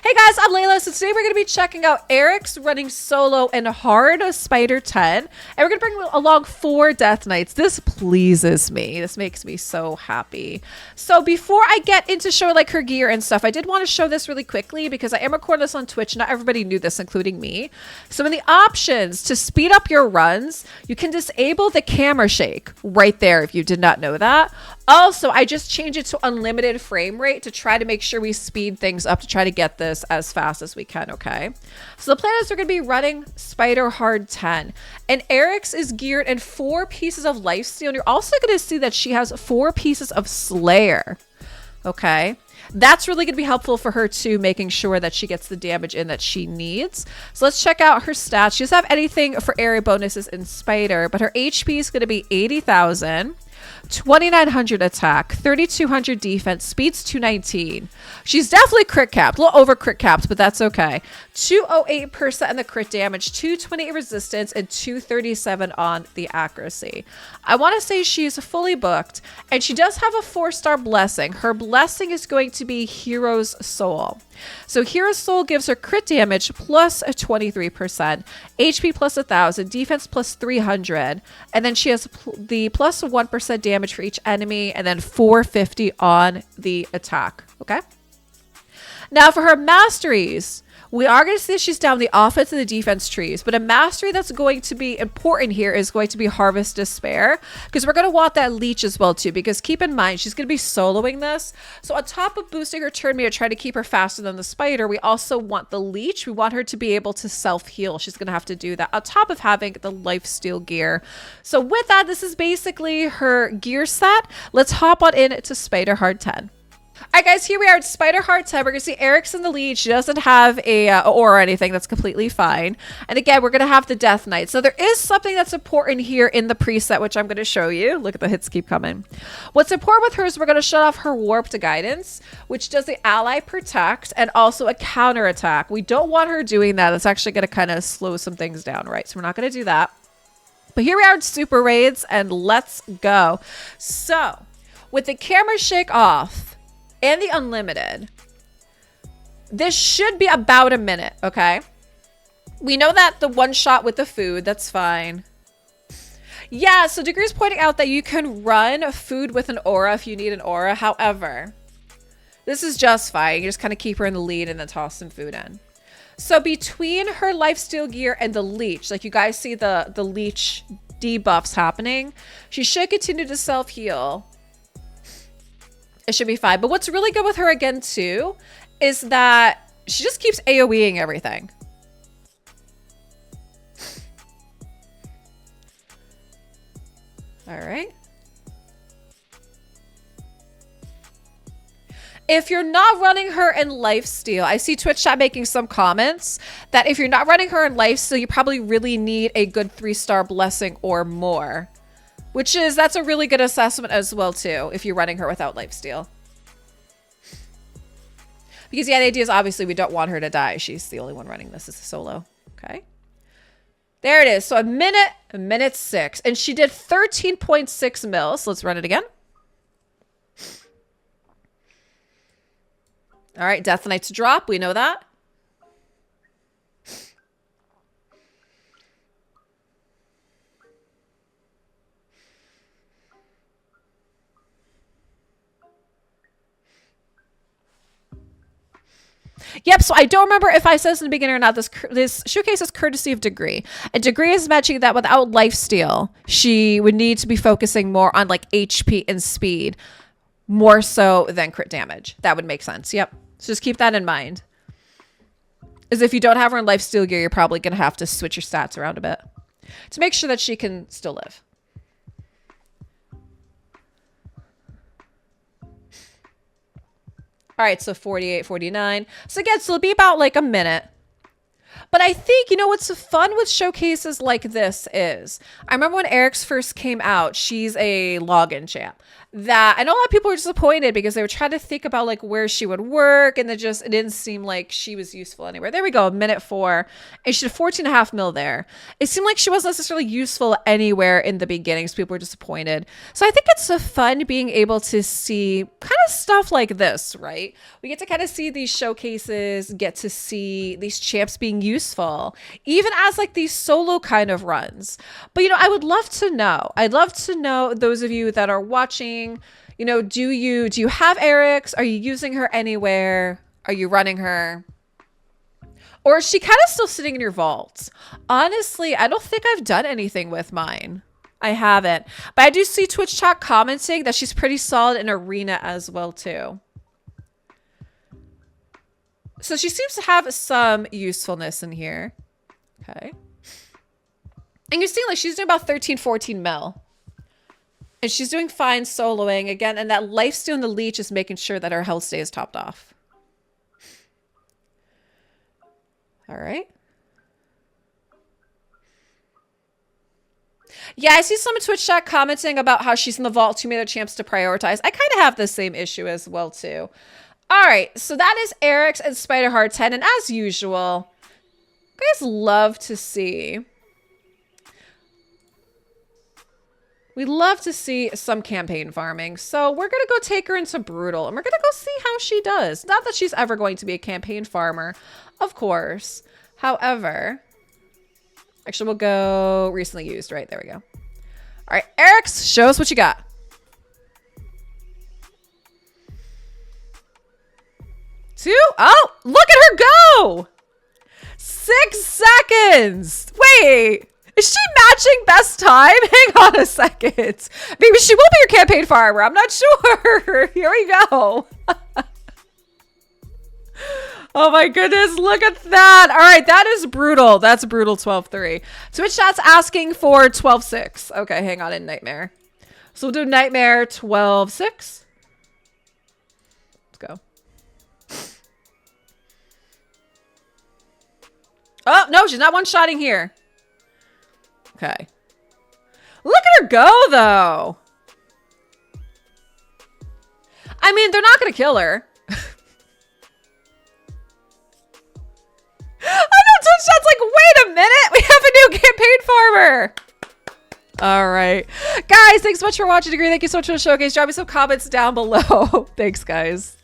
Hey guys, I'm Leila. So today we're going to be checking out Arix running solo and hard Spider 10. And we're going to bring along 4 Death Knights. This pleases me. This makes me so happy. So before I get into showing like her gear and stuff, I did want to show this really quickly because I am recording this on Twitch. Not everybody knew this, including me. So in the options to speed up your runs, you can disable the camera shake right there if you did not know that. Also, I just changed it to unlimited frame rate to try to make sure we speed things up to try to get this as fast as we can, okay? So the plan is we're going to be running Spider Hard 10. And Arix is geared in 4 pieces of lifesteal. And you're also going to see that she has 4 pieces of Slayer, okay? That's really going to be helpful for her too, making sure that she gets the damage in that she needs. So let's check out her stats. She doesn't have anything for area bonuses in Spider, but her HP is going to be 80,000. 2,900 attack, 3,200 defense, speed's 219. She's definitely crit capped, a little over crit capped, but that's okay. 208% on the crit damage, 228 resistance, and 237 on the accuracy. I want to say she's fully booked, and she does have a 4-star blessing. Her blessing is going to be Hero's Soul. So Hero's Soul gives her crit damage plus a 23%, HP plus 1,000, defense plus 300, and then she has the plus 1% damage for each enemy, and then 450 on the attack. Okay. Now for her masteries, we are going to see that she's down the offense and the defense trees, but a mastery that's going to be important here is going to be Harvest Despair, because we're going to want that leech as well too, because keep in mind, she's going to be soloing this. So on top of boosting her turn meter, try to keep her faster than the spider, we also want the leech. We want her to be able to self-heal. She's going to have to do that on top of having the lifesteal gear. So with that, this is basically her gear set. Let's hop on in to Spider Hard 10. Alright guys, here we are at Spider Hard 10. We're going to see Arix in the lead. She doesn't have a aura or anything. That's completely fine. And again, we're going to have the Death Knight. So there is something that's important here in the preset, which I'm going to show you. Look at the hits keep coming. What's important with her is we're going to shut off her Warp to Guidance, which does the ally protect and also a counter attack. We don't want her doing that. It's actually going to kind of slow some things down, right? So we're not going to do that. But here we are at Super Raids, and let's go. So with the camera shake off, and the unlimited, this should be about a minute, okay? We know that the one shot with the food, that's fine. Yeah, so DaGreer's pointing out that you can run food with an aura if you need an aura. However, this is just fine. You just kind of keep her in the lead and then toss some food in. So between her lifesteal gear and the leech, like you guys see the leech debuffs happening, she should continue to self-heal. It should be fine. But what's really good with her again too is that she just keeps AoEing everything. All right. If you're not running her in lifesteal, I see Twitch chat making some comments that if you're not running her in lifesteal, you probably really need a good 3-star blessing or more. Which is, that's a really good assessment as well, too, if you're running her without lifesteal. Because, yeah, the idea is obviously we don't want her to die. She's the only one running this as a solo. Okay. There it is. So a minute 6. And she did 13.6 mil. So let's run it again. All right, Death Knight's drop. We know that. Yep, so I don't remember if I said this in the beginning or not. This showcase is courtesy of DaGreer. And DaGreer is mentioning that without lifesteal, she would need to be focusing more on like HP and speed, more so than crit damage. That would make sense. Yep. So just keep that in mind. As if you don't have her in lifesteal gear, you're probably going to have to switch your stats around a bit to make sure that she can still live. All right, so 48, 49. So again, so it'll be about like a minute. But I think, you know, what's fun with showcases like this is, I remember when Arix first came out, she's a login champ. That I know a lot of people were disappointed because they were trying to think about like where she would work, and it didn't seem like she was useful anywhere. There we go, minute 4, and she did 14.5 mil there. It seemed like she wasn't necessarily useful anywhere in the beginning, so people were disappointed. So I think it's so fun being able to see kind of stuff like this, right? We get to kind of see these showcases, get to see these champs being useful, even as like these solo kind of runs. But you know, I would love to know. I'd love to know, those of you that are watching, you know, do you have Arix? Are you using her anywhere? Are you running her? Or is she kind of still sitting in your vault? Honestly, I don't think I've done anything with mine. I haven't. But I do see Twitch chat commenting that she's pretty solid in arena as well too. So she seems to have some usefulness in here. Okay. And you're seeing like she's doing about 13, 14 mil. And she's doing fine soloing again. And that lifesteal and the leech is making sure that her health stays topped off. All right. Yeah, I see some in Twitch chat commenting about how she's in the vault, too many other champs to prioritize. I kind of have the same issue as well, too. All right, so that is Arix and Spiderheart 10. And as usual, you guys love to see... We love to see some campaign farming. So we're going to go take her into Brutal. And we're going to go see how she does. Not that she's ever going to be a campaign farmer, of course. However... Actually, we'll go recently used. Right, there we go. All right, Arix, show us what you got. Oh, look at her go! 6 seconds. Wait, is she matching best time? Hang on a second. Maybe she will be your campaign farmer. I'm not sure. Here we go. Oh my goodness, look at that. All right, that is brutal. That's brutal 12-3. Twitch chat's asking for 12-6. Okay, hang on in Nightmare. So we'll do Nightmare 12-6. Let's go. Oh, no, she's not one-shotting here. Okay. Look at her go, though. I mean, they're not going to kill her. I know Twitch chat's like, wait a minute, we have a new campaign farmer. All right, guys, thanks so much for watching DaGreer. Thank you so much for the showcase. Drop me some comments down below. Thanks, guys.